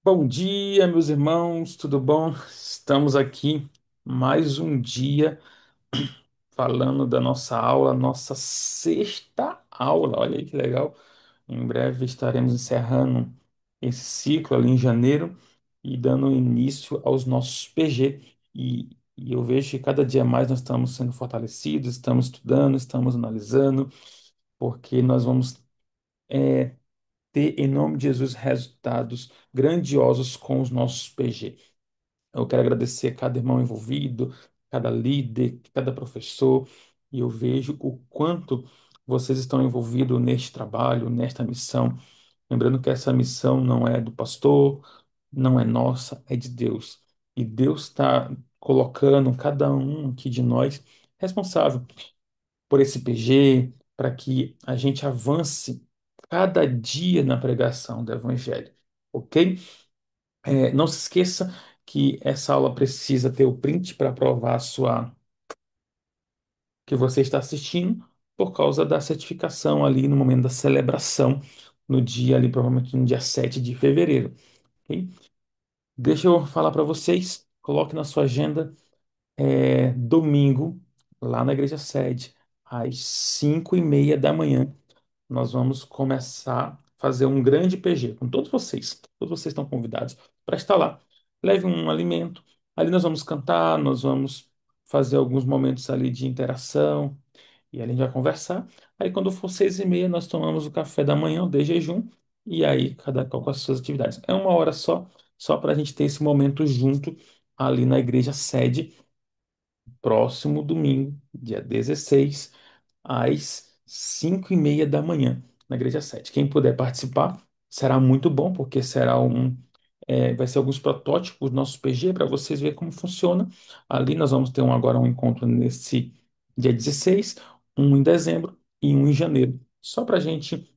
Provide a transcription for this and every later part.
Bom dia, meus irmãos, tudo bom? Estamos aqui mais um dia falando da nossa aula, nossa sexta aula. Olha aí que legal. Em breve estaremos encerrando esse ciclo ali em janeiro e dando início aos nossos PG. E eu vejo que cada dia mais nós estamos sendo fortalecidos, estamos estudando, estamos analisando, porque nós vamos ter, em nome de Jesus, resultados grandiosos com os nossos PG. Eu quero agradecer a cada irmão envolvido, cada líder, cada professor, e eu vejo o quanto vocês estão envolvidos neste trabalho, nesta missão. Lembrando que essa missão não é do pastor, não é nossa, é de Deus. E Deus está colocando cada um aqui de nós responsável por esse PG, para que a gente avance cada dia na pregação do Evangelho, ok? Não se esqueça que essa aula precisa ter o print para provar a sua que você está assistindo, por causa da certificação ali no momento da celebração, no dia ali, provavelmente no dia 7 de fevereiro. Ok? Deixa eu falar para vocês, coloque na sua agenda, domingo, lá na igreja sede, às 5:30 da manhã. Nós vamos começar a fazer um grande PG com todos vocês. Todos vocês estão convidados para estar lá. Leve um alimento. Ali nós vamos cantar, nós vamos fazer alguns momentos ali de interação e ali a gente vai conversar. Aí quando for 6:30, nós tomamos o café da manhã, o de jejum, e aí cada qual com as suas atividades. É uma hora só para a gente ter esse momento junto ali na igreja sede próximo domingo, dia 16, às 5:30 da manhã, na Igreja 7. Quem puder participar, será muito bom, porque vai ser alguns protótipos do nosso PG para vocês verem como funciona. Ali nós vamos ter agora um encontro nesse dia 16, um em dezembro e um em janeiro. Só para a gente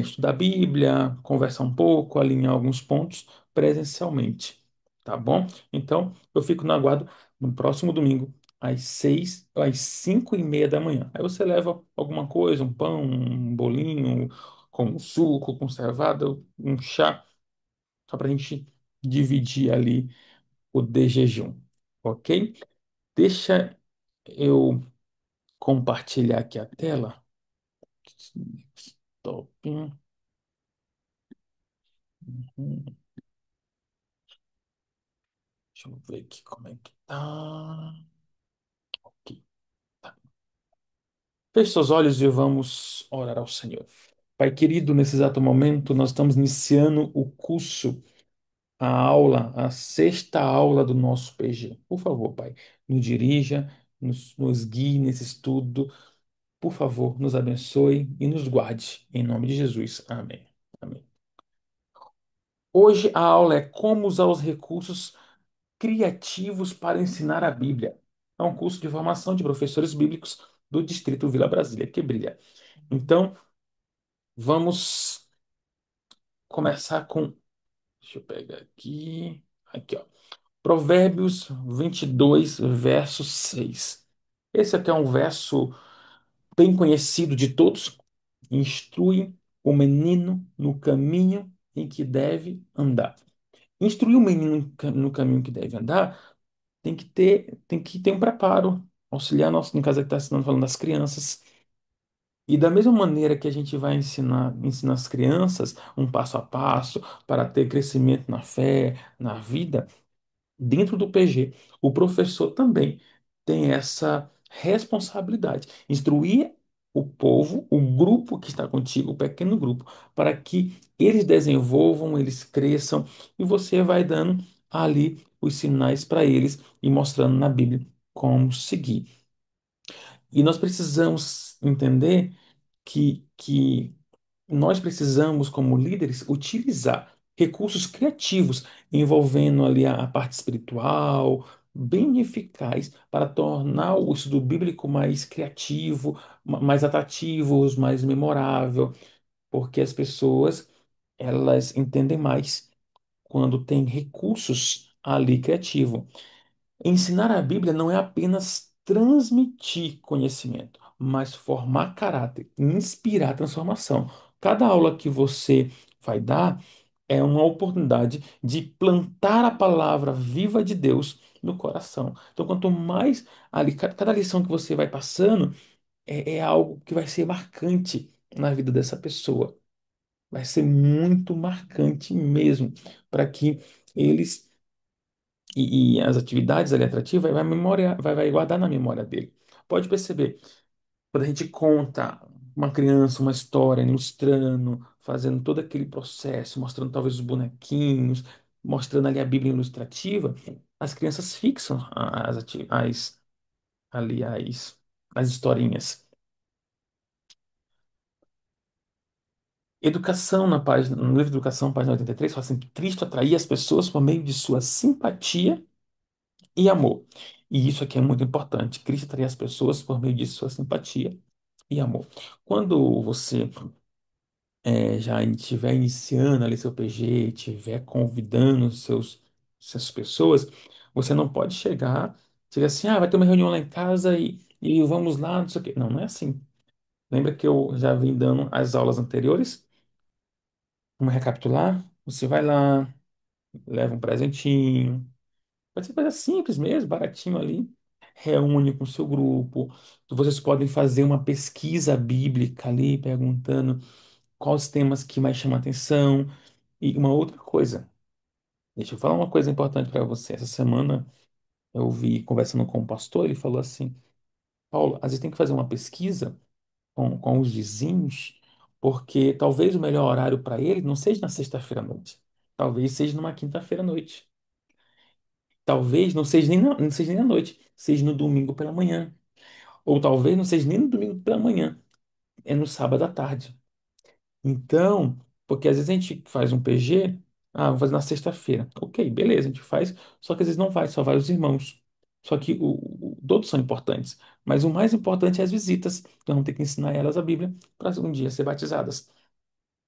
estudar a Bíblia, conversar um pouco, alinhar alguns pontos presencialmente, tá bom? Então, eu fico no aguardo no próximo domingo, às 5:30 da manhã. Aí você leva alguma coisa, um pão, um bolinho, com um suco, conservado, um chá, só para a gente dividir ali o de jejum, ok? Deixa eu compartilhar aqui a tela. Stop. Uhum. Deixa eu ver aqui como é que tá. Aqui, tá. Feche seus olhos e vamos orar ao Senhor. Pai querido, nesse exato momento, nós estamos iniciando o curso, a aula, a sexta aula do nosso PG. Por favor, Pai, nos dirija, nos guie nesse estudo. Por favor, nos abençoe e nos guarde. Em nome de Jesus. Amém. Amém. Hoje a aula é como usar os recursos criativos para ensinar a Bíblia. É um curso de formação de professores bíblicos do Distrito Vila Brasília, que brilha. Então, vamos começar com. Deixa eu pegar aqui. Aqui, ó. Provérbios 22, verso 6. Esse aqui é um verso bem conhecido de todos. Instrui o menino no caminho em que deve andar. Instruir o menino no caminho que deve andar tem que ter um preparo, auxiliar nosso, no caso aqui está ensinando, falando das crianças. E da mesma maneira que a gente vai ensinar as crianças um passo a passo para ter crescimento na fé, na vida, dentro do PG, o professor também tem essa responsabilidade, instruir o povo, o grupo que está contigo, o pequeno grupo, para que eles desenvolvam, eles cresçam, e você vai dando ali os sinais para eles e mostrando na Bíblia como seguir. E nós precisamos entender que nós precisamos, como líderes, utilizar recursos criativos envolvendo ali a parte espiritual, bem eficaz para tornar o estudo bíblico mais criativo, mais atrativo, mais memorável, porque as pessoas elas entendem mais quando tem recursos ali criativos. Ensinar a Bíblia não é apenas transmitir conhecimento, mas formar caráter, inspirar transformação. Cada aula que você vai dar é uma oportunidade de plantar a palavra viva de Deus no coração. Então, quanto mais ali, cada lição que você vai passando é algo que vai ser marcante na vida dessa pessoa. Vai ser muito marcante mesmo, para que eles e as atividades ali atrativas vai guardar na memória dele. Pode perceber, quando a gente conta uma criança uma história, ilustrando, fazendo todo aquele processo, mostrando talvez os bonequinhos, mostrando ali a Bíblia ilustrativa, as crianças fixam ali as historinhas. Educação, no livro de Educação, página 83, fala assim, que Cristo atraía as pessoas por meio de sua simpatia e amor. E isso aqui é muito importante. Cristo atraía as pessoas por meio de sua simpatia e amor. Quando você já estiver iniciando ali seu PG, estiver convidando essas pessoas, você não pode chegar assim, vai ter uma reunião lá em casa e vamos lá, não sei o quê. Não, não é assim. Lembra que eu já vim dando as aulas anteriores? Vamos recapitular? Você vai lá, leva um presentinho. Pode ser coisa simples mesmo, baratinho ali. Reúne com o seu grupo. Vocês podem fazer uma pesquisa bíblica ali, perguntando quais temas que mais chamam a atenção. E uma outra coisa, deixa eu falar uma coisa importante para você. Essa semana eu vi conversando com um pastor, ele falou assim: Paulo, às vezes tem que fazer uma pesquisa com os vizinhos, porque talvez o melhor horário para ele não seja na sexta-feira à noite, talvez seja numa quinta-feira à noite. Talvez não seja nem à noite, seja no domingo pela manhã. Ou talvez não seja nem no domingo pela manhã, é no sábado à tarde. Então, porque às vezes a gente faz um PG, vou fazer na sexta-feira. Ok, beleza, a gente faz, só que às vezes não vai, só vai os irmãos. Só que todos são importantes, mas o mais importante é as visitas. Então, vamos ter que ensinar elas a Bíblia para um dia ser batizadas.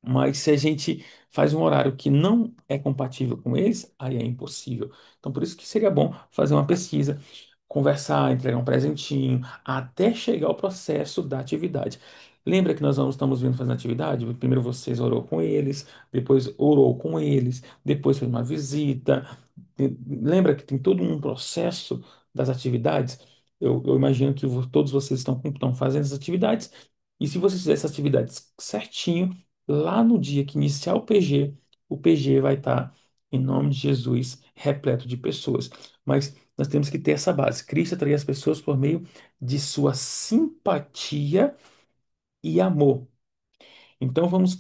Mas se a gente faz um horário que não é compatível com eles, aí é impossível. Então, por isso que seria bom fazer uma pesquisa, conversar, entregar um presentinho, até chegar ao processo da atividade. Lembra que nós estamos vindo fazendo atividade? Primeiro vocês orou com eles, depois orou com eles, depois fez uma visita. Lembra que tem todo um processo das atividades? Eu imagino que todos vocês estão fazendo as atividades, e se vocês fizerem essas atividades certinho, lá no dia que iniciar o PG vai estar, em nome de Jesus, repleto de pessoas. Mas nós temos que ter essa base. Cristo atraía as pessoas por meio de sua simpatia e amor. Então vamos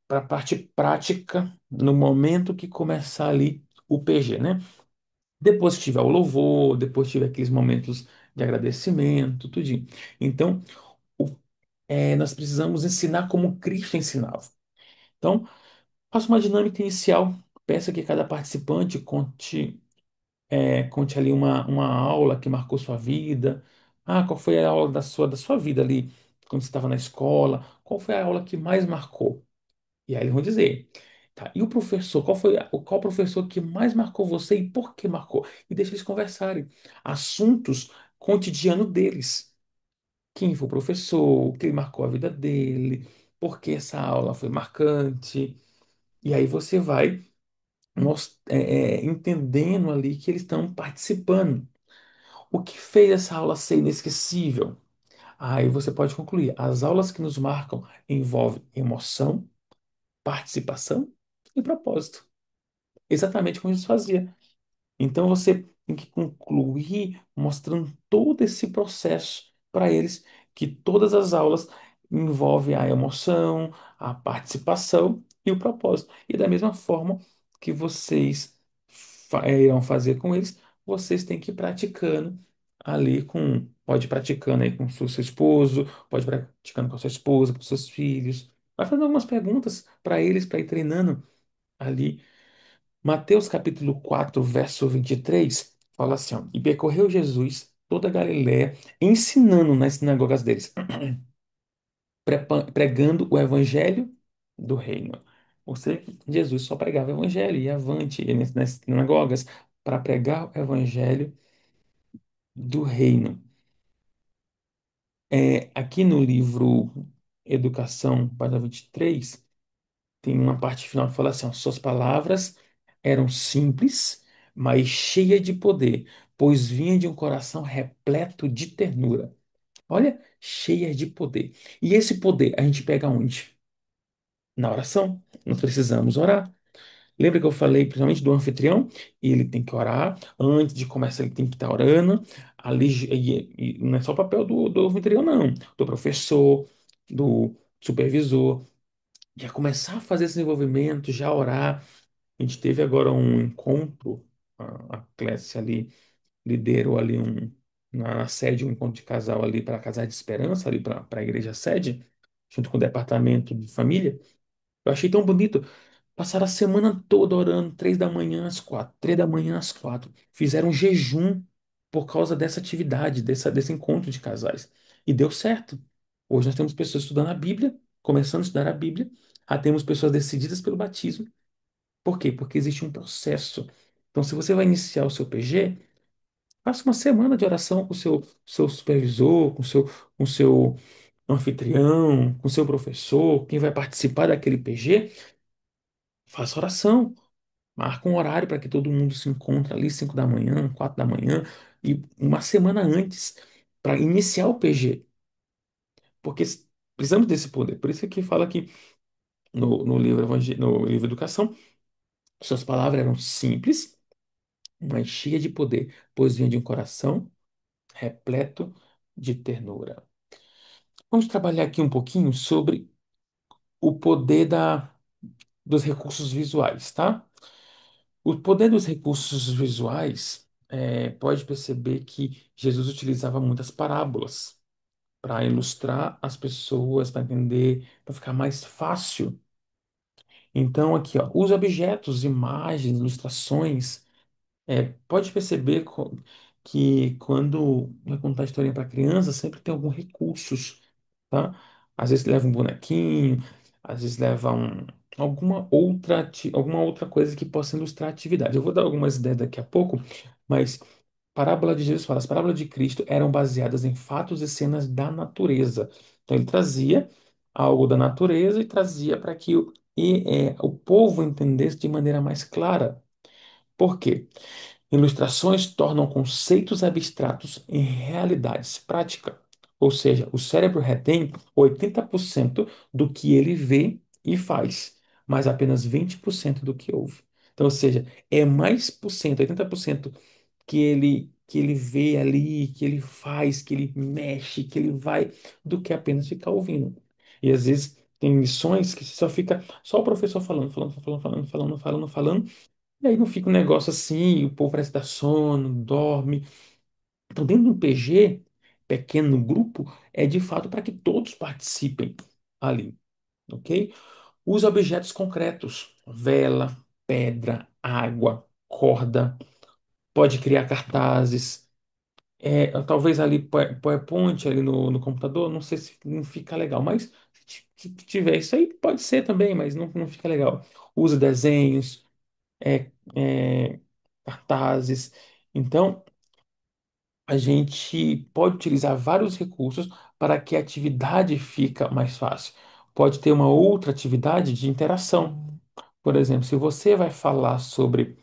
para a parte prática no momento que começar ali o PG, né? Depois que tiver o louvor, depois que tiver aqueles momentos de agradecimento, tudinho. Então, o- nós precisamos ensinar como Cristo ensinava. Então, faça uma dinâmica inicial. Peça que cada participante conte ali uma aula que marcou sua vida. Qual foi a aula da sua vida ali, quando você estava na escola? Qual foi a aula que mais marcou? E aí eles vão dizer, tá? E o professor, qual professor que mais marcou você e por que marcou? E deixa eles conversarem. Assuntos cotidianos deles. Quem foi o professor, o que marcou a vida dele, por que essa aula foi marcante. E aí você vai entendendo ali que eles estão participando. O que fez essa aula ser inesquecível? Aí você pode concluir. As aulas que nos marcam envolvem emoção, participação e propósito. Exatamente como Jesus fazia. Então você tem que concluir mostrando todo esse processo para eles, que todas as aulas envolvem a emoção, a participação e o propósito. E da mesma forma que vocês irão fazer com eles, vocês têm que ir praticando ali pode ir praticando aí com o seu esposo, pode ir praticando com a sua esposa, com seus filhos. Vai fazendo algumas perguntas para eles, para ir treinando ali. Mateus capítulo 4 verso 23 fala assim, ó, e percorreu Jesus toda a Galiléia, ensinando nas sinagogas deles, pregando o evangelho do reino. Ou seja, Jesus só pregava o evangelho, ia avante, ia nas sinagogas para pregar o evangelho do reino. Aqui no livro Educação, página 23, tem uma parte final que fala assim: ó, suas palavras eram simples, mas cheias de poder, pois vinha de um coração repleto de ternura. Olha, cheias de poder. E esse poder a gente pega onde? Na oração. Nós precisamos orar. Lembra que eu falei principalmente do anfitrião? Ele tem que orar. Antes de começar, ele tem que estar orando. Ali, e não é só o papel do anfitrião, não. Do professor, do supervisor. Já começar a fazer esse desenvolvimento, já orar. A gente teve agora um encontro, a Clécia ali liderou ali na sede, um encontro de casal ali para Casar de Esperança, ali para a igreja sede, junto com o departamento de família. Eu achei tão bonito. Passaram a semana toda orando, 3 da manhã às 4, 3 da manhã às 4. Fizeram um jejum por causa dessa atividade, desse encontro de casais. E deu certo. Hoje nós temos pessoas estudando a Bíblia, começando a estudar a Bíblia. Já temos pessoas decididas pelo batismo. Por quê? Porque existe um processo. Então, se você vai iniciar o seu PG, faça uma semana de oração com o seu supervisor, com o seu anfitrião, com o seu professor, quem vai participar daquele PG. Faça oração. Marca um horário para que todo mundo se encontre ali, 5 da manhã, 4 da manhã, e uma semana antes, para iniciar o PG. Porque precisamos desse poder. Por isso que fala que no livro, no livro Educação, suas palavras eram simples, mas cheias de poder, pois vinha de um coração repleto de ternura. Vamos trabalhar aqui um pouquinho sobre o poder dos recursos visuais, tá? O poder dos recursos visuais, pode perceber que Jesus utilizava muitas parábolas para ilustrar as pessoas, para entender, para ficar mais fácil. Então, aqui, ó, os objetos, imagens, ilustrações. Pode perceber que quando vai contar historinha para criança, sempre tem algum recursos, tá? Às vezes leva um bonequinho, às vezes leva alguma outra coisa que possa ilustrar a atividade. Eu vou dar algumas ideias daqui a pouco, mas parábola de Jesus fala, as parábolas de Cristo eram baseadas em fatos e cenas da natureza. Então ele trazia algo da natureza e trazia para que o povo entendesse de maneira mais clara. Por quê? Ilustrações tornam conceitos abstratos em realidades práticas. Ou seja, o cérebro retém 80% do que ele vê e faz, mas apenas 20% do que ouve. Então, ou seja, é mais por cento, 80% que ele vê ali, que ele faz, que ele mexe, que ele vai, do que apenas ficar ouvindo. E às vezes tem lições que só fica só o professor falando, falando, falando, falando, falando, falando, falando, e aí não fica um negócio assim, o povo parece dar sono, dorme. Então, dentro de um PG, pequeno grupo, é de fato para que todos participem ali, ok? Use objetos concretos, vela, pedra, água, corda, pode criar cartazes, talvez ali PowerPoint ali no computador, não sei se não fica legal, mas se tiver isso aí, pode ser também, mas não fica legal. Use desenhos, cartazes. Então, a gente pode utilizar vários recursos para que a atividade fica mais fácil. Pode ter uma outra atividade de interação. Por exemplo, se você vai falar sobre,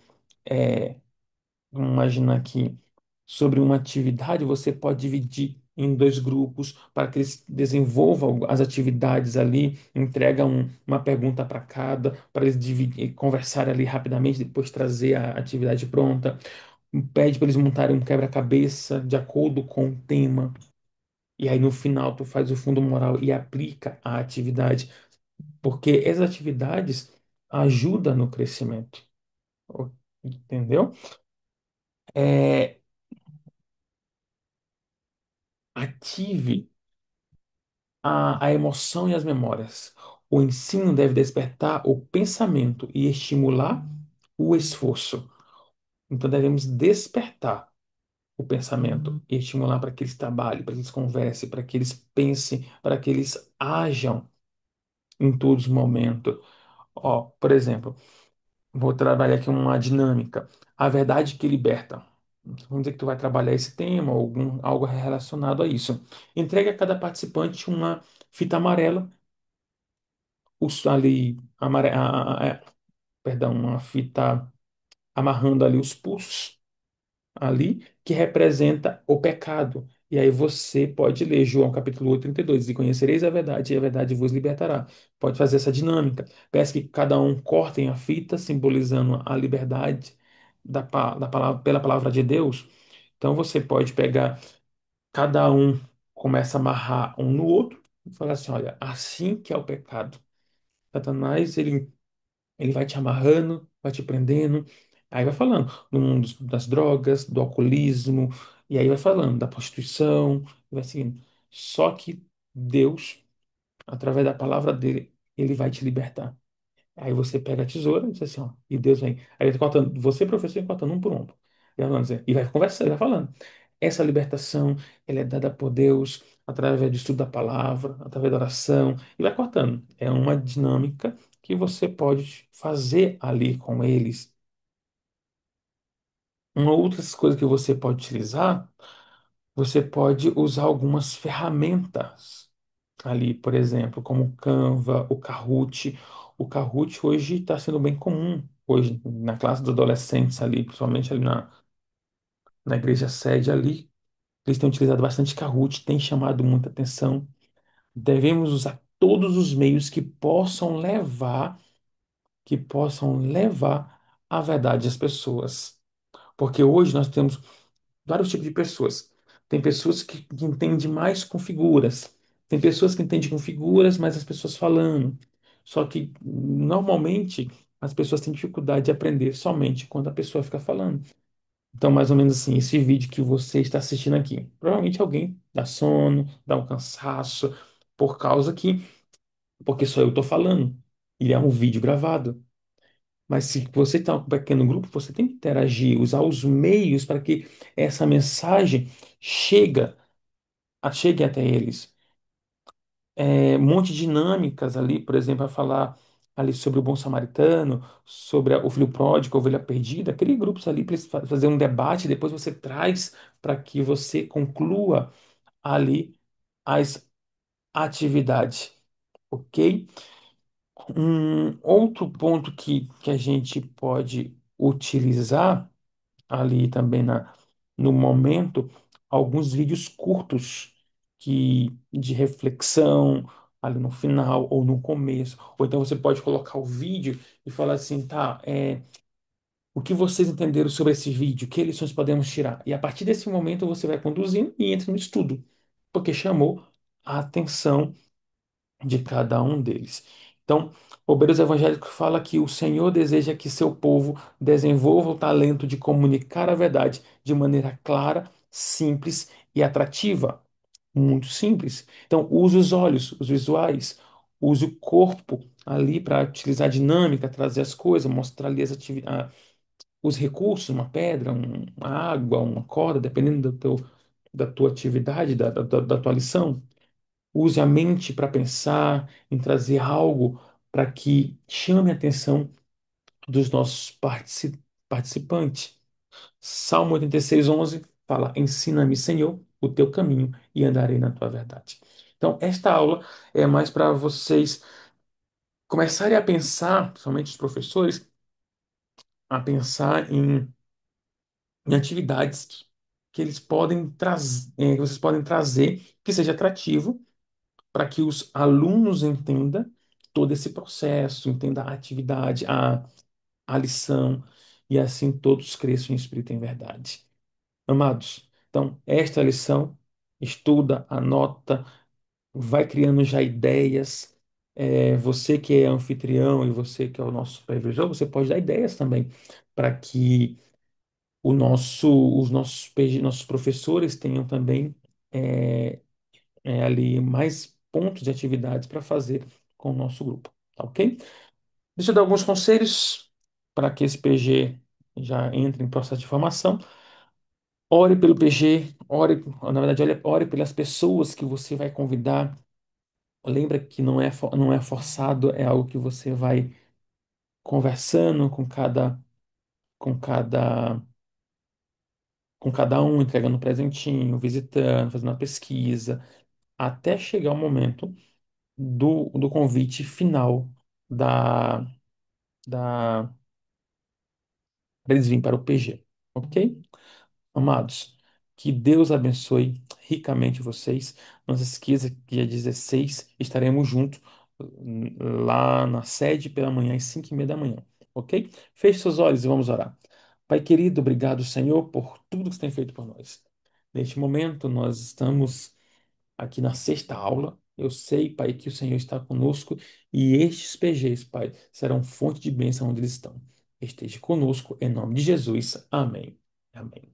vamos imaginar aqui, sobre uma atividade, você pode dividir em dois grupos para que eles desenvolvam as atividades ali, entrega uma pergunta para cada, para eles conversarem ali rapidamente, depois trazer a atividade pronta. Pede para eles montarem um quebra-cabeça de acordo com o tema. E aí no final tu faz o fundo moral e aplica a atividade, porque essas atividades ajudam no crescimento. Entendeu? É, ative a emoção e as memórias. O ensino deve despertar o pensamento e estimular o esforço. Então devemos despertar o pensamento e estimular para que eles trabalhem, para que eles conversem, para que eles pensem, para que eles ajam em todos os momentos. Ó, por exemplo, vou trabalhar aqui uma dinâmica. A verdade que liberta. Vamos dizer que tu vai trabalhar esse tema, ou algo relacionado a isso. Entregue a cada participante uma fita amarela ali, perdão, uma fita amarrando ali os pulsos ali, que representa o pecado. E aí você pode ler João capítulo 8, 32, e conhecereis a verdade, e a verdade vos libertará. Pode fazer essa dinâmica. Peço que cada um cortem a fita, simbolizando a liberdade da palavra, pela palavra de Deus. Então você pode pegar, cada um começa a amarrar um no outro, e falar assim: olha, assim que é o pecado. Satanás, ele vai te amarrando, vai te prendendo, aí vai falando do mundo das drogas, do alcoolismo, e aí vai falando da prostituição, e vai seguindo. Só que Deus, através da palavra dele, ele vai te libertar. Aí você pega a tesoura e diz assim, ó, e Deus vem. Aí ele tá cortando, você, professor, vai cortando um por um. E vai falando assim, e vai conversando, e vai falando. Essa libertação, ela é dada por Deus através do estudo da palavra, através da oração, e vai cortando. É uma dinâmica que você pode fazer ali com eles. Uma outra coisa que você pode utilizar, você pode usar algumas ferramentas ali, por exemplo, como o Canva, o Kahoot. O Kahoot hoje está sendo bem comum, hoje na classe dos adolescentes ali, principalmente ali na igreja sede ali, eles têm utilizado bastante Kahoot, tem chamado muita atenção. Devemos usar todos os meios que possam levar a verdade às pessoas. Porque hoje nós temos vários tipos de pessoas. Tem pessoas que entendem mais com figuras. Tem pessoas que entendem com figuras, mas as pessoas falando. Só que, normalmente, as pessoas têm dificuldade de aprender somente quando a pessoa fica falando. Então, mais ou menos assim, esse vídeo que você está assistindo aqui. Provavelmente alguém dá sono, dá um cansaço, por causa que, porque só eu estou falando. E é um vídeo gravado. Mas se você está em um pequeno grupo, você tem que interagir, usar os meios para que essa mensagem chegue até eles. Um monte de dinâmicas ali, por exemplo, vai falar ali sobre o bom samaritano, sobre o filho pródigo, a ovelha perdida. Crie grupos ali para eles fazer um debate, depois você traz para que você conclua ali as atividades, ok? Um outro ponto que a gente pode utilizar ali também no momento, alguns vídeos curtos de reflexão ali no final ou no começo. Ou então você pode colocar o vídeo e falar assim, tá, o que vocês entenderam sobre esse vídeo? Que lições podemos tirar? E a partir desse momento você vai conduzindo e entra no estudo, porque chamou a atenção de cada um deles. Então, Obreiros Evangélicos fala que o Senhor deseja que seu povo desenvolva o talento de comunicar a verdade de maneira clara, simples e atrativa. Muito simples. Então, use os olhos, os visuais, use o corpo ali para utilizar a dinâmica, trazer as coisas, mostrar ali os recursos, uma pedra, uma água, uma corda, dependendo da tua atividade, da tua lição. Use a mente para pensar em trazer algo para que chame a atenção dos nossos participantes. Salmo 86:11 fala: Ensina-me, Senhor, o teu caminho e andarei na tua verdade. Então, esta aula é mais para vocês começarem a pensar, principalmente os professores, a pensar em atividades que eles podem trazer, que vocês podem trazer, que seja atrativo para que os alunos entendam todo esse processo, entendam a atividade, a lição, e assim todos cresçam em espírito e em verdade. Amados, então, esta é a lição, estuda, anota, vai criando já ideias. Você que é anfitrião e você que é o nosso supervisor, você pode dar ideias também para que nossos professores tenham também é, ali mais pontos de atividades para fazer com o nosso grupo, tá ok? Deixa eu dar alguns conselhos para que esse PG já entre em processo de formação. Ore pelo PG, na verdade, ore pelas pessoas que você vai convidar. Lembra que não é forçado, é algo que você vai conversando com cada, com cada um, entregando um presentinho, visitando, fazendo uma pesquisa, até chegar o momento do convite final da, da, para eles virem para o PG, ok? Amados, que Deus abençoe ricamente vocês. Não se esqueça que dia 16 estaremos juntos lá na sede pela manhã, às 5:30 da manhã, ok? Feche seus olhos e vamos orar. Pai querido, obrigado, Senhor, por tudo que você tem feito por nós. Neste momento, nós estamos aqui na sexta aula. Eu sei, Pai, que o Senhor está conosco e estes PGs, Pai, serão fonte de bênção onde eles estão. Esteja conosco, em nome de Jesus. Amém. Amém.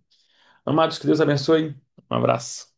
Amados, que Deus abençoe. Um abraço.